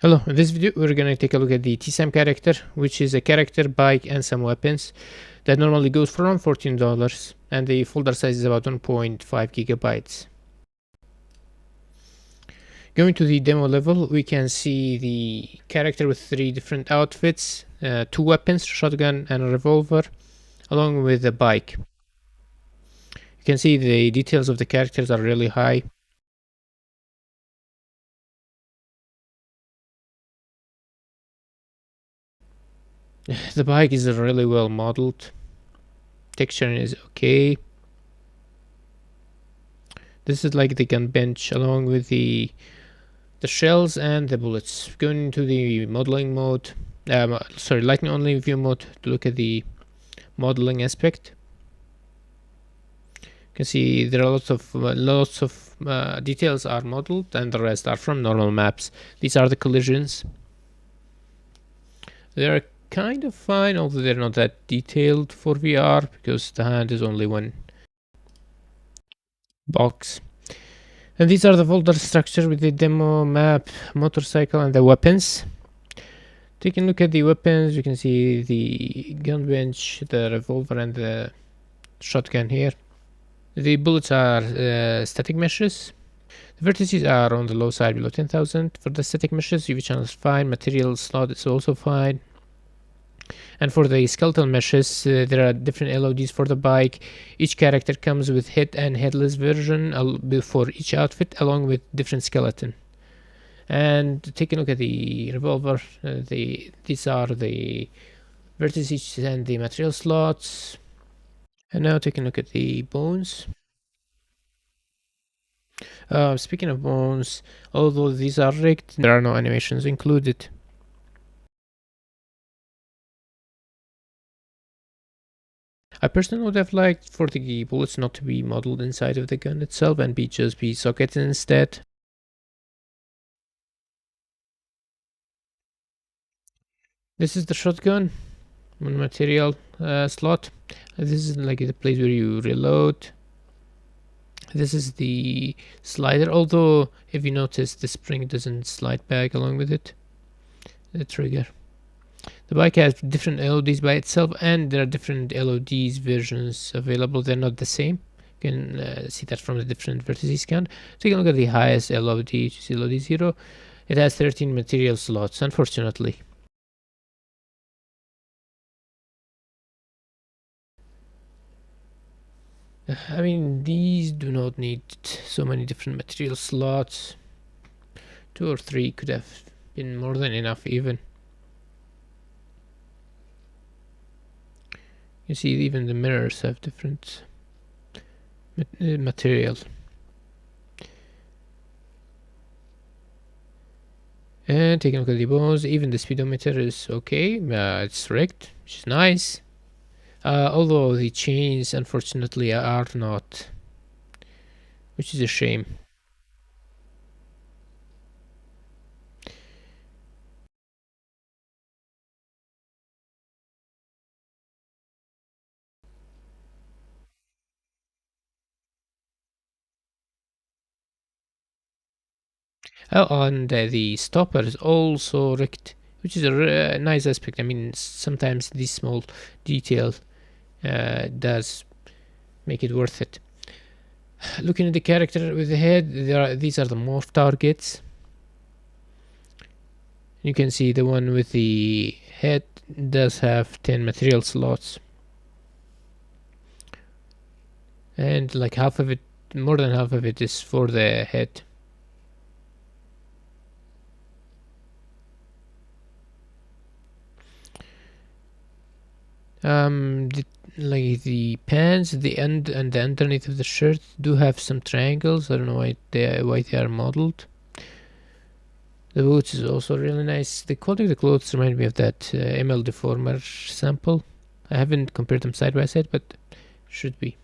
Hello, in this video we're going to take a look at the TSam character, which is a character, bike, and some weapons that normally goes for around $14, and the folder size is about 1.5 gigabytes. Going to the demo level, we can see the character with 3 different outfits, 2 weapons, shotgun and a revolver, along with a bike. You can see the details of the characters are really high. The bike is really well modeled. Texture is okay. This is like the gun bench along with the shells and the bullets. Going into the modeling mode, lightning only view mode to look at the modeling aspect. You can see there are lots of details are modeled, and the rest are from normal maps. These are the collisions. They're kind of fine, although they're not that detailed for VR because the hand is only one box. And these are the folder structure with the demo map, motorcycle, and the weapons. Taking a look at the weapons, you can see the gun bench, the revolver, and the shotgun here. The bullets are static meshes. The vertices are on the low side, below 10,000. For the static meshes, UV channel is fine. Material slot is also fine. And for the skeletal meshes, there are different LODs for the bike. Each character comes with head and headless version for each outfit, along with different skeleton. And taking a look at the revolver, these are the vertices and the material slots. And now taking a look at the bones. Speaking of bones, although these are rigged, there are no animations included. I personally would have liked for the bullets not to be modeled inside of the gun itself and just be socketed instead. This is the shotgun, one material slot. This is like the place where you reload. This is the slider, although if you notice the spring doesn't slide back along with it. The trigger. The bike has different LODs by itself, and there are different LODs versions available. They're not the same. You can see that from the different vertices count. Take a look at the highest LOD, which is LOD 0. It has 13 material slots, unfortunately. I mean, these do not need so many different material slots. 2 or 3 could have been more than enough even. You see, even the mirrors have different material. And taking a look at the bones, even the speedometer is okay. It's rigged, which is nice. Although the chains, unfortunately, are not, which is a shame. Oh, and the stopper is also rigged, which is a nice aspect. I mean, sometimes this small detail does make it worth it. Looking at the character with the head, these are the morph targets. You can see the one with the head does have 10 material slots, and like half of it, more than half of it, is for the head. Like the pants, the end and the underneath of the shirt do have some triangles. I don't know why they are modeled. The boots is also really nice. The quality of the clothes remind me of that ML Deformer sample. I haven't compared them side by side, but should be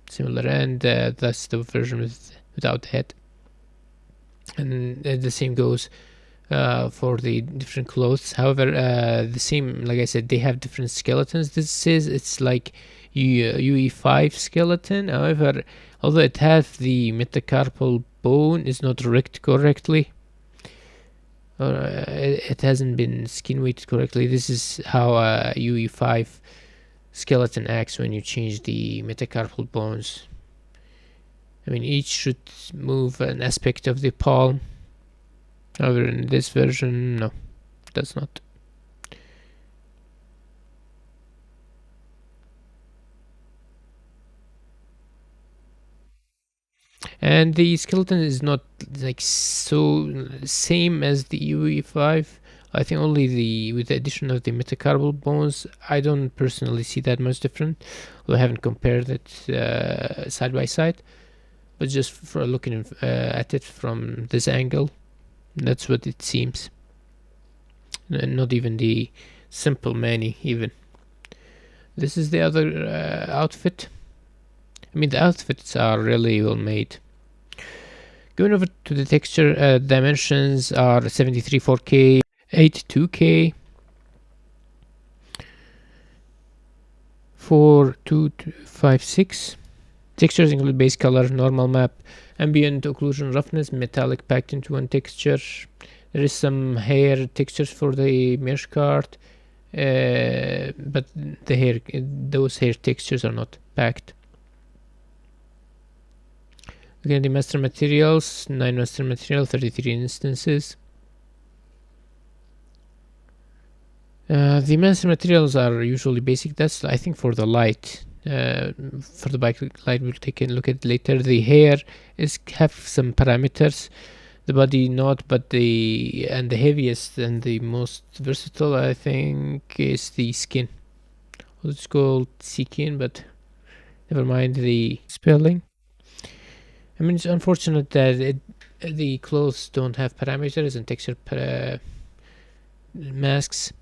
similar. And that's the version without the head. And the same goes for the different clothes. However, the same, like I said, they have different skeletons. This is, it's like UE5 skeleton. However, although it has the metacarpal bone, is not rigged correctly. or it hasn't been skin weighted correctly. This is how a UE5 skeleton acts when you change the metacarpal bones. I mean, each should move an aspect of the palm. However, in this version, no, it does not. And the skeleton is not like so same as the UE5. I think only with the addition of the metacarpal bones, I don't personally see that much different. Although I haven't compared it side by side, but just for looking at it from this angle, that's what it seems. And not even the simple mani even. This is the other outfit. I mean, the outfits are really well made. Going over to the texture, dimensions are 73 4K, 82K, 4256. Textures include base color, normal map, ambient occlusion, roughness, metallic packed into one texture. There is some hair textures for the mesh card, but those hair textures are not packed. Again, the master materials, 9 master material, 33 instances. The master materials are usually basic. That's, I think, for the light. For the bike light, we'll take a look at it later. The hair have some parameters. The body not, but the heaviest and the most versatile, I think, is the skin. It's called skin, but never mind the spelling. I mean, it's unfortunate that the clothes don't have parameters and texture masks.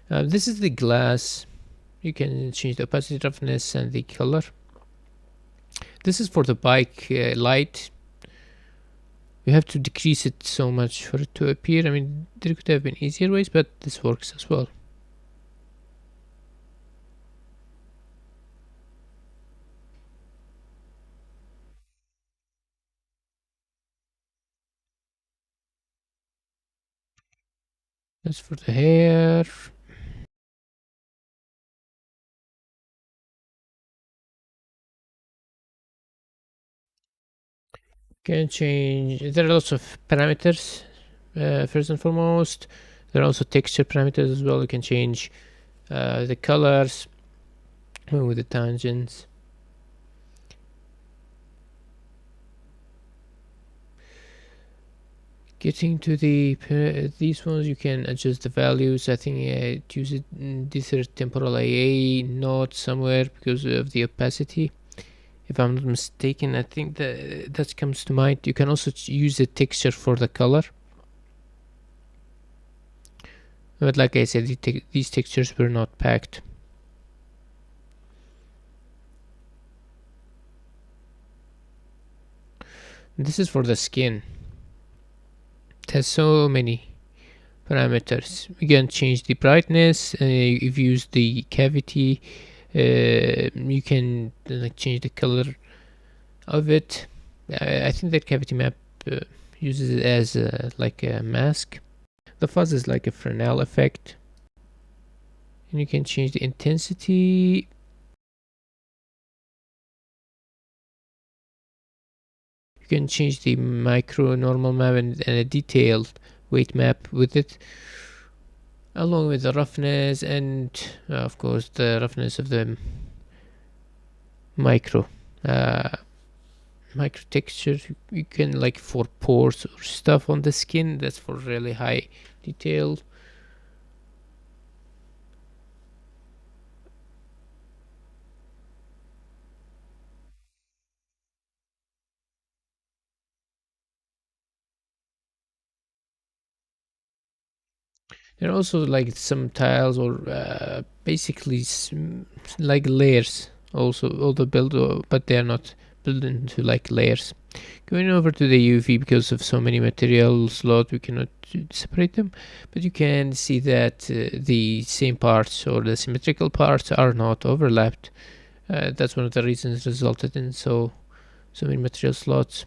This is the glass. You can change the opacity, roughness, and the color. This is for the bike light. You have to decrease it so much for it to appear. I mean, there could have been easier ways, but this works as well. That's for the hair. Can change. There are lots of parameters. First and foremost, there are also texture parameters as well. You can change the colors with the tangents. Getting to these ones, you can adjust the values. I think it uses this temporal AA not somewhere because of the opacity. If I'm not mistaken, I think that comes to mind. You can also use the texture for the color. But like I said, these textures were not packed. This is for the skin. It has so many parameters. You can change the brightness. If you use the cavity, you can change the color of it. I think that cavity map uses it as like a mask. The fuzz is like a Fresnel effect, and you can change the intensity. You can change the micro normal map and a detailed weight map with it, along with the roughness and of course the roughness of the micro texture. You can, like, for pores or stuff on the skin, that's for really high detail. There are also like some tiles or basically like layers also, although built, but they are not built into like layers. Going over to the UV, because of so many material slot, we cannot separate them, but you can see that the same parts or the symmetrical parts are not overlapped. That's one of the reasons resulted in so many material slots,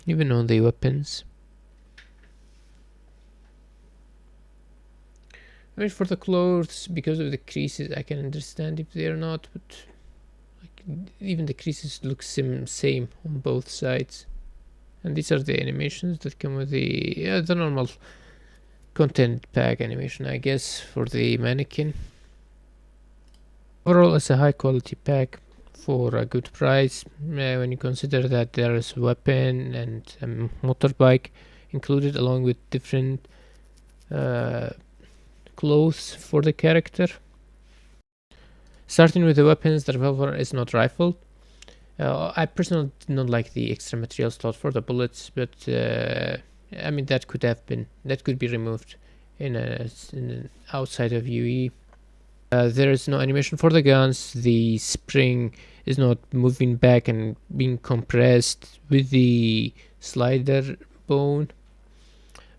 even on the weapons. I mean, for the clothes, because of the creases, I can understand if they're not, but like, even the creases look same on both sides. And these are the animations that come with the normal content pack animation, I guess, for the mannequin. Overall, it's a high quality pack for a good price when you consider that there is weapon and motorbike included, along with different clothes for the character. Starting with the weapons, the revolver is not rifled. I personally did not like the extra material slot for the bullets, but I mean that could be removed in an outside of UE. There is no animation for the guns. The spring is not moving back and being compressed with the slider bone.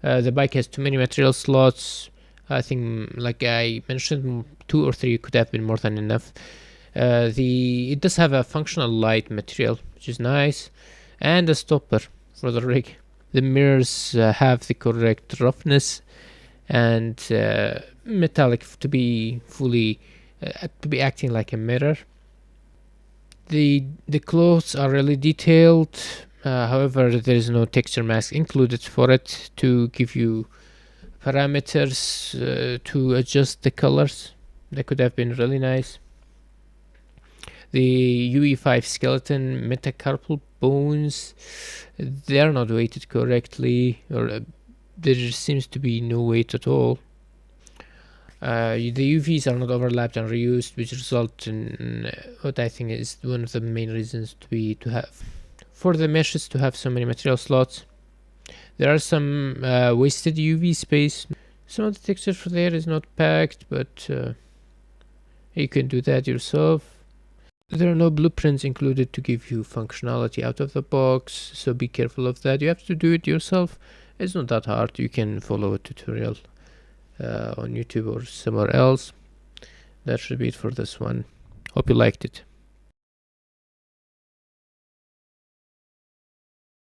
The bike has too many material slots. I think, like I mentioned, 2 or 3 could have been more than enough. It does have a functional light material, which is nice, and a stopper for the rig. The mirrors have the correct roughness and metallic to be fully to be acting like a mirror. The clothes are really detailed. However, there is no texture mask included for it to give you parameters to adjust the colors. That could have been really nice. The UE5 skeleton metacarpal bones, they are not weighted correctly, or there seems to be no weight at all. The UVs are not overlapped and reused, which result in what I think is one of the main reasons to have for the meshes to have so many material slots. There are some wasted UV space. Some of the texture for there is not packed, but you can do that yourself. There are no blueprints included to give you functionality out of the box, so be careful of that. You have to do it yourself. It's not that hard. You can follow a tutorial on YouTube or somewhere else. That should be it for this one. Hope you liked it.